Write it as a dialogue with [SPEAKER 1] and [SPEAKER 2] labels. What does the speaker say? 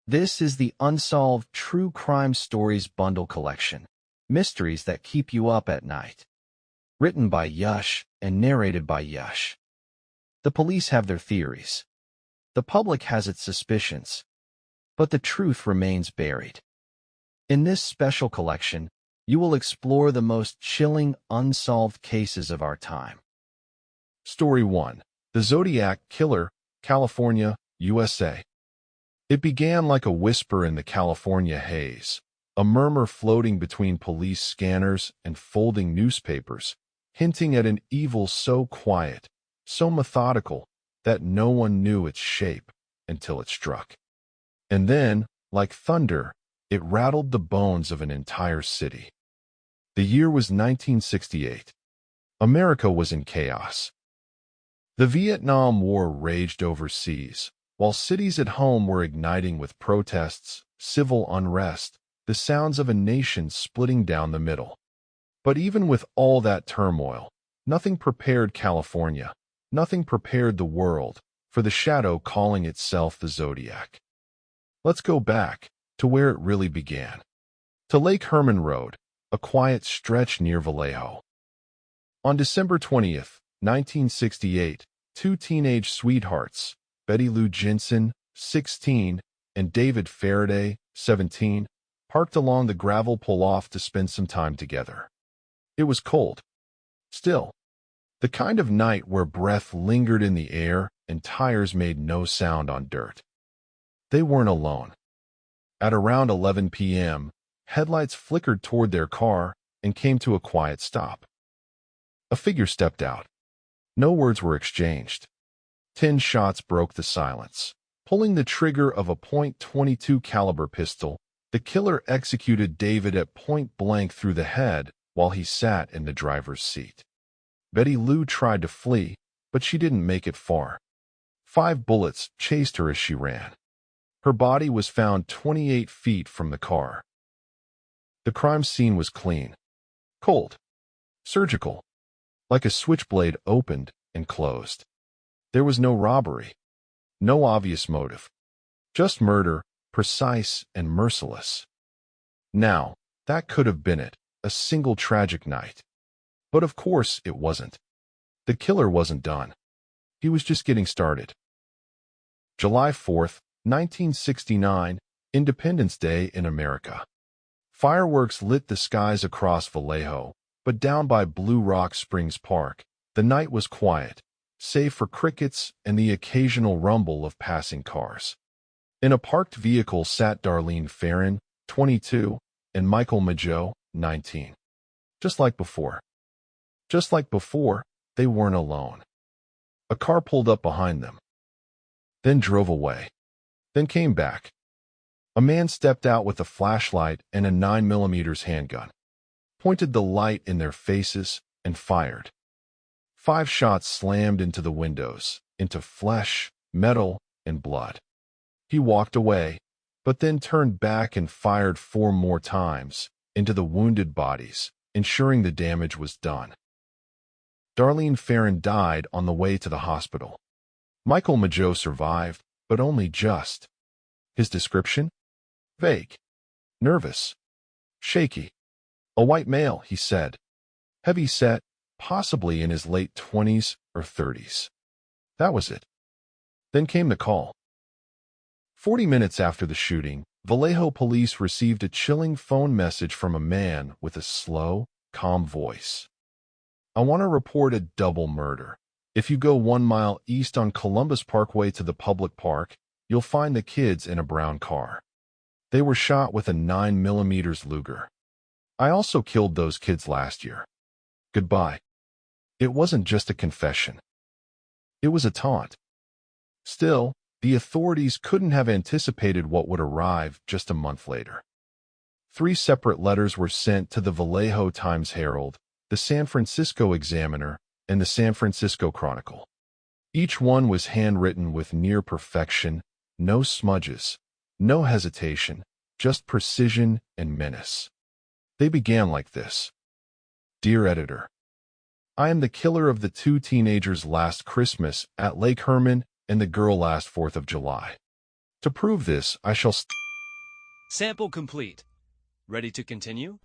[SPEAKER 1] This is the Unsolved True Crime Stories Bundle Collection, mysteries that keep you up at night. Written by Yash and narrated by Yash. The police have their theories. The public has its suspicions. But the truth remains buried. In this special collection, you will explore the most chilling, unsolved cases of our time. Story 1. The Zodiac Killer, California, USA. It began like a whisper in the California haze, a murmur floating between police scanners and folding newspapers, hinting at an evil so quiet, so methodical, that no one knew its shape until it struck. And then, like thunder, it rattled the bones of an entire city. The year was 1968. America was in chaos. The Vietnam War raged overseas, while cities at home were igniting with protests, civil unrest, the sounds of a nation splitting down the middle. But even with all that turmoil, nothing prepared California, nothing prepared the world for the shadow calling itself the Zodiac. Let's go back to where it really began. To Lake Herman Road, a quiet stretch near Vallejo. On December 20th, 1968, two teenage sweethearts, Betty Lou Jensen, 16, and David Faraday, 17, parked along the gravel pull-off to spend some time together. It was cold. Still, the kind of night where breath lingered in the air and tires made no sound on dirt. They weren't alone. At around 11 p.m., headlights flickered toward their car and came to a quiet stop. A figure stepped out. No words were exchanged. 10 shots broke the silence. Pulling the trigger of a .22 caliber pistol, the killer executed David at point blank through the head while he sat in the driver's seat. Betty Lou tried to flee, but she didn't make it far. 5 bullets chased her as she ran. Her body was found 28 feet from the car. The crime scene was clean, cold, surgical, like a switchblade opened and closed. There was no robbery, no obvious motive, just murder, precise and merciless. Now, that could have been it, a single tragic night. But of course it wasn't. The killer wasn't done. He was just getting started. July 4th, 1969, Independence Day in America. Fireworks lit the skies across Vallejo, but down by Blue Rock Springs Park, the night was quiet, save for crickets and the occasional rumble of passing cars. In a parked vehicle sat Darlene Ferrin, 22, and Michael Mageau, 19. Just like before. Just like before, they weren't alone. A car pulled up behind them, then drove away, then came back. A man stepped out with a flashlight and a 9mm handgun, pointed the light in their faces, and fired. 5 shots slammed into the windows, into flesh, metal, and blood. He walked away, but then turned back and fired 4 more times into the wounded bodies, ensuring the damage was done. Darlene Ferrin died on the way to the hospital. Michael Mageau survived, but only just. His description? Vague. Nervous. Shaky. A white male, he said. Heavy set, possibly in his late 20s or 30s. That was it. Then came the call. 40 minutes after the shooting, Vallejo police received a chilling phone message from a man with a slow, calm voice. I want to report a double murder. If you go 1 mile east on Columbus Parkway to the public park, you'll find the kids in a brown car. They were shot with a 9mm Luger. I also killed those kids last year. Goodbye. It wasn't just a confession. It was a taunt. Still, the authorities couldn't have anticipated what would arrive just a month later. 3 separate letters were sent to the Vallejo Times-Herald, the San Francisco Examiner, and the San Francisco Chronicle. Each one was handwritten with near perfection, no smudges, no hesitation, just precision and menace. They began like this. Dear Editor, I am the killer of the 2 teenagers last Christmas at Lake Herman and the girl last 4th of July. To prove this, I shall
[SPEAKER 2] Sample complete. Ready to continue?